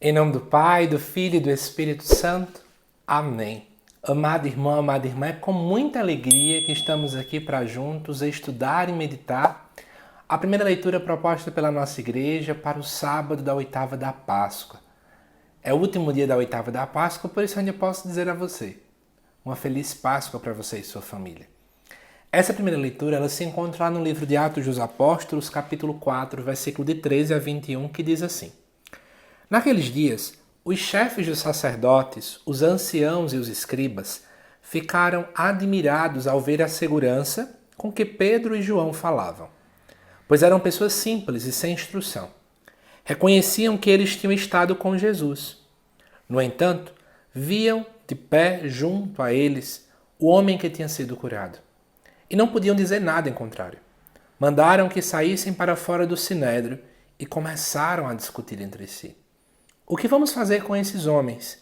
Em nome do Pai, do Filho e do Espírito Santo. Amém. Amado irmão, amada irmã, é com muita alegria que estamos aqui para juntos estudar e meditar a primeira leitura proposta pela nossa igreja para o sábado da oitava da Páscoa. É o último dia da oitava da Páscoa, por isso ainda posso dizer a você uma feliz Páscoa para você e sua família. Essa primeira leitura ela se encontra lá no livro de Atos dos Apóstolos, capítulo 4, versículo de 13 a 21, que diz assim: Naqueles dias, os chefes dos sacerdotes, os anciãos e os escribas ficaram admirados ao ver a segurança com que Pedro e João falavam, pois eram pessoas simples e sem instrução. Reconheciam que eles tinham estado com Jesus. No entanto, viam de pé junto a eles o homem que tinha sido curado. E não podiam dizer nada em contrário. Mandaram que saíssem para fora do sinédrio e começaram a discutir entre si. O que vamos fazer com esses homens?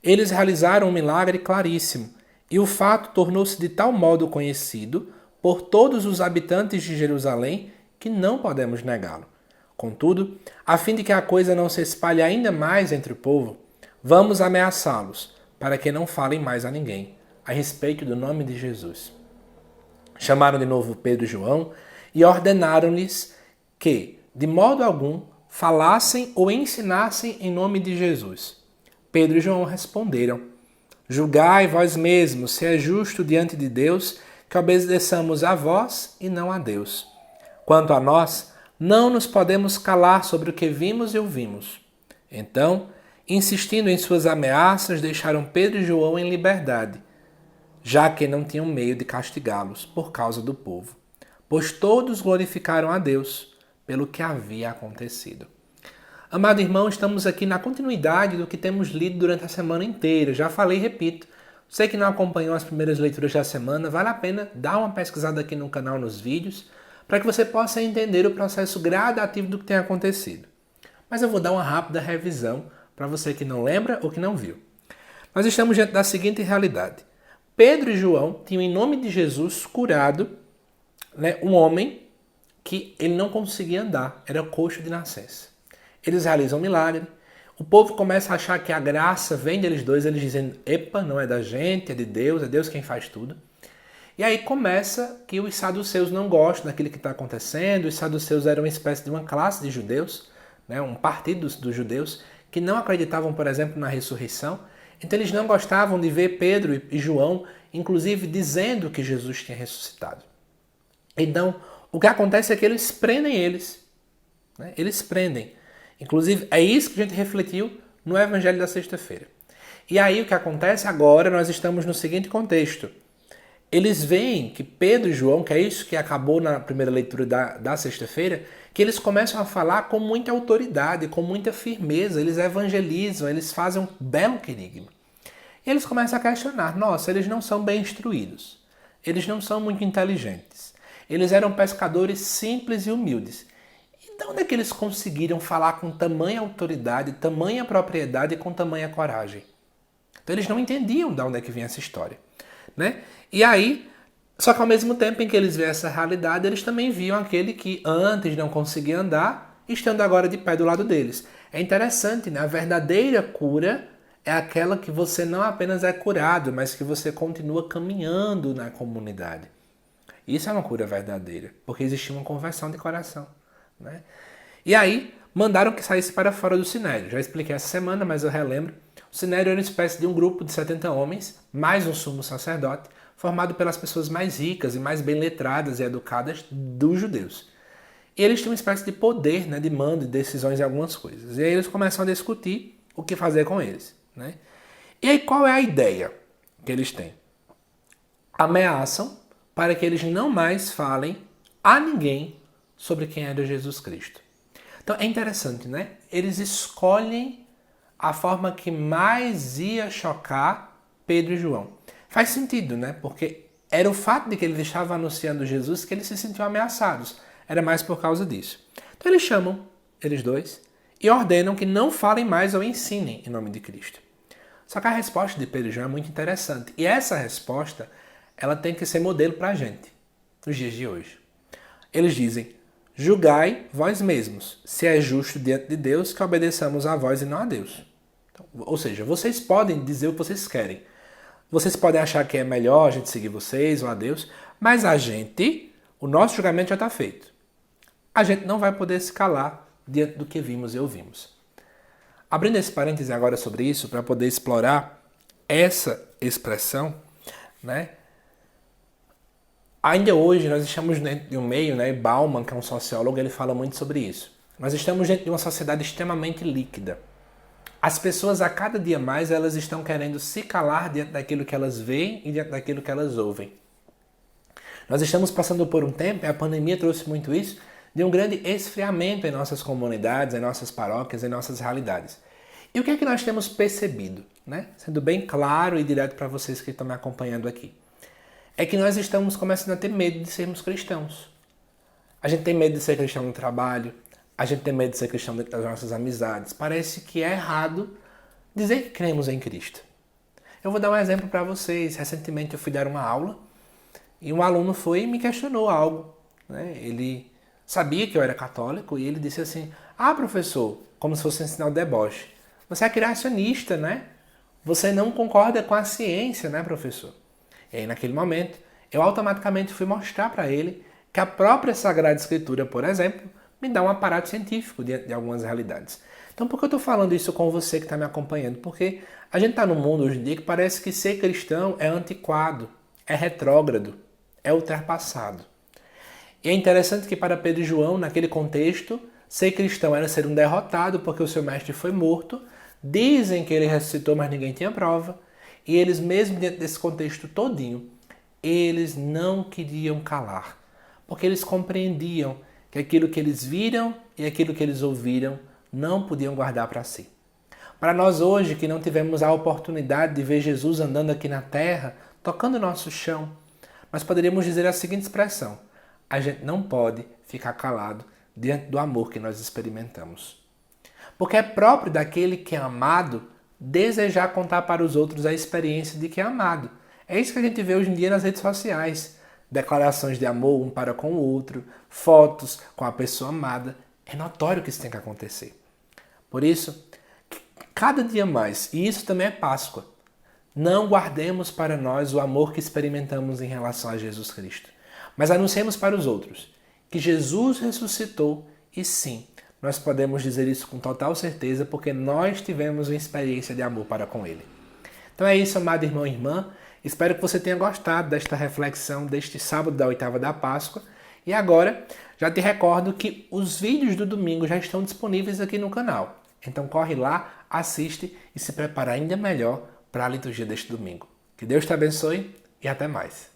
Eles realizaram um milagre claríssimo, e o fato tornou-se de tal modo conhecido por todos os habitantes de Jerusalém que não podemos negá-lo. Contudo, a fim de que a coisa não se espalhe ainda mais entre o povo, vamos ameaçá-los, para que não falem mais a ninguém a respeito do nome de Jesus. Chamaram de novo Pedro e João e ordenaram-lhes que, de modo algum, falassem ou ensinassem em nome de Jesus. Pedro e João responderam: Julgai vós mesmos se é justo diante de Deus que obedeçamos a vós e não a Deus. Quanto a nós, não nos podemos calar sobre o que vimos e ouvimos. Então, insistindo em suas ameaças, deixaram Pedro e João em liberdade, já que não tinham meio de castigá-los por causa do povo, pois todos glorificaram a Deus pelo que havia acontecido. Amado irmão, estamos aqui na continuidade do que temos lido durante a semana inteira. Já falei e repito. Você que não acompanhou as primeiras leituras da semana, vale a pena dar uma pesquisada aqui no canal, nos vídeos, para que você possa entender o processo gradativo do que tem acontecido. Mas eu vou dar uma rápida revisão para você que não lembra ou que não viu. Nós estamos diante da seguinte realidade. Pedro e João tinham, em nome de Jesus, curado um homem que ele não conseguia andar, era coxo de nascença. Eles realizam um milagre, o povo começa a achar que a graça vem deles dois, eles dizem, epa, não é da gente, é Deus quem faz tudo. E aí começa que os saduceus não gostam daquilo que está acontecendo. Os saduceus eram uma espécie de uma classe de judeus, um partido dos judeus, que não acreditavam, por exemplo, na ressurreição. Então eles não gostavam de ver Pedro e João, inclusive, dizendo que Jesus tinha ressuscitado. Então, o que acontece é que eles prendem eles. Eles prendem. Inclusive, é isso que a gente refletiu no Evangelho da sexta-feira. E aí o que acontece agora, nós estamos no seguinte contexto. Eles veem que Pedro e João, que é isso que acabou na primeira leitura da sexta-feira, que eles começam a falar com muita autoridade, com muita firmeza, eles evangelizam, eles fazem um belo querigma. E eles começam a questionar, nossa, eles não são bem instruídos, eles não são muito inteligentes, eles eram pescadores simples e humildes. E de onde é que eles conseguiram falar com tamanha autoridade, tamanha propriedade e com tamanha coragem? Então eles não entendiam de onde é que vinha essa história. E aí, só que ao mesmo tempo em que eles veem essa realidade, eles também viam aquele que antes não conseguia andar, estando agora de pé do lado deles. É interessante, A verdadeira cura é aquela que você não apenas é curado, mas que você continua caminhando na comunidade. Isso é uma cura verdadeira, porque existia uma conversão de coração. E aí, mandaram que saísse para fora do sinédrio. Já expliquei essa semana, mas eu relembro. O sinédrio era uma espécie de um grupo de 70 homens, mais um sumo sacerdote, formado pelas pessoas mais ricas e mais bem letradas e educadas dos judeus. E eles tinham uma espécie de poder, de mando e decisões em algumas coisas. E aí eles começam a discutir o que fazer com eles. E aí qual é a ideia que eles têm? Ameaçam para que eles não mais falem a ninguém sobre quem era Jesus Cristo. Então é interessante, Eles escolhem a forma que mais ia chocar Pedro e João. Faz sentido, Porque era o fato de que eles estavam anunciando Jesus que eles se sentiam ameaçados. Era mais por causa disso. Então eles chamam, eles dois, e ordenam que não falem mais ou ensinem em nome de Cristo. Só que a resposta de Pedro e João é muito interessante. E essa resposta, ela tem que ser modelo para a gente, nos dias de hoje. Eles dizem, julgai vós mesmos, se é justo diante de Deus que obedeçamos a vós e não a Deus. Então, ou seja, vocês podem dizer o que vocês querem. Vocês podem achar que é melhor a gente seguir vocês ou a Deus, mas o nosso julgamento já está feito. A gente não vai poder se calar diante do que vimos e ouvimos. Abrindo esse parêntese agora sobre isso, para poder explorar essa expressão, né? Ainda hoje nós estamos dentro de um meio, né? Bauman, que é um sociólogo, ele fala muito sobre isso. Nós estamos dentro de uma sociedade extremamente líquida. As pessoas, a cada dia mais, elas estão querendo se calar diante daquilo que elas veem e diante daquilo que elas ouvem. Nós estamos passando por um tempo, e a pandemia trouxe muito isso, de um grande esfriamento em nossas comunidades, em nossas paróquias, em nossas realidades. E o que é que nós temos percebido, né? Sendo bem claro e direto para vocês que estão me acompanhando aqui. É que nós estamos começando a ter medo de sermos cristãos. A gente tem medo de ser cristão no trabalho, a gente tem medo de ser cristão dentro das nossas amizades. Parece que é errado dizer que cremos em Cristo. Eu vou dar um exemplo para vocês. Recentemente eu fui dar uma aula e um aluno foi e me questionou algo, né? Ele sabia que eu era católico e ele disse assim: "Ah, professor", como se fosse um sinal de deboche, "você é criacionista, né? Você não concorda com a ciência, né, professor?" E aí, naquele momento, eu automaticamente fui mostrar para ele que a própria Sagrada Escritura, por exemplo, me dá um aparato científico diante de algumas realidades. Então, por que eu estou falando isso com você que está me acompanhando? Porque a gente está num mundo hoje em dia que parece que ser cristão é antiquado, é retrógrado, é ultrapassado. E é interessante que para Pedro e João, naquele contexto, ser cristão era ser um derrotado porque o seu mestre foi morto. Dizem que ele ressuscitou, mas ninguém tinha prova. E eles, mesmo dentro desse contexto todinho, eles não queriam calar. Porque eles compreendiam que aquilo que eles viram e aquilo que eles ouviram não podiam guardar para si. Para nós hoje, que não tivemos a oportunidade de ver Jesus andando aqui na terra, tocando o nosso chão, nós poderíamos dizer a seguinte expressão: a gente não pode ficar calado diante do amor que nós experimentamos. Porque é próprio daquele que é amado desejar contar para os outros a experiência de que é amado. É isso que a gente vê hoje em dia nas redes sociais. Declarações de amor um para com o outro, fotos com a pessoa amada. É notório que isso tem que acontecer. Por isso, cada dia mais, e isso também é Páscoa, não guardemos para nós o amor que experimentamos em relação a Jesus Cristo, mas anunciemos para os outros que Jesus ressuscitou e sim, nós podemos dizer isso com total certeza porque nós tivemos uma experiência de amor para com Ele. Então é isso, amado irmão e irmã. Espero que você tenha gostado desta reflexão deste sábado da oitava da Páscoa. E agora, já te recordo que os vídeos do domingo já estão disponíveis aqui no canal. Então corre lá, assiste e se prepara ainda melhor para a liturgia deste domingo. Que Deus te abençoe e até mais.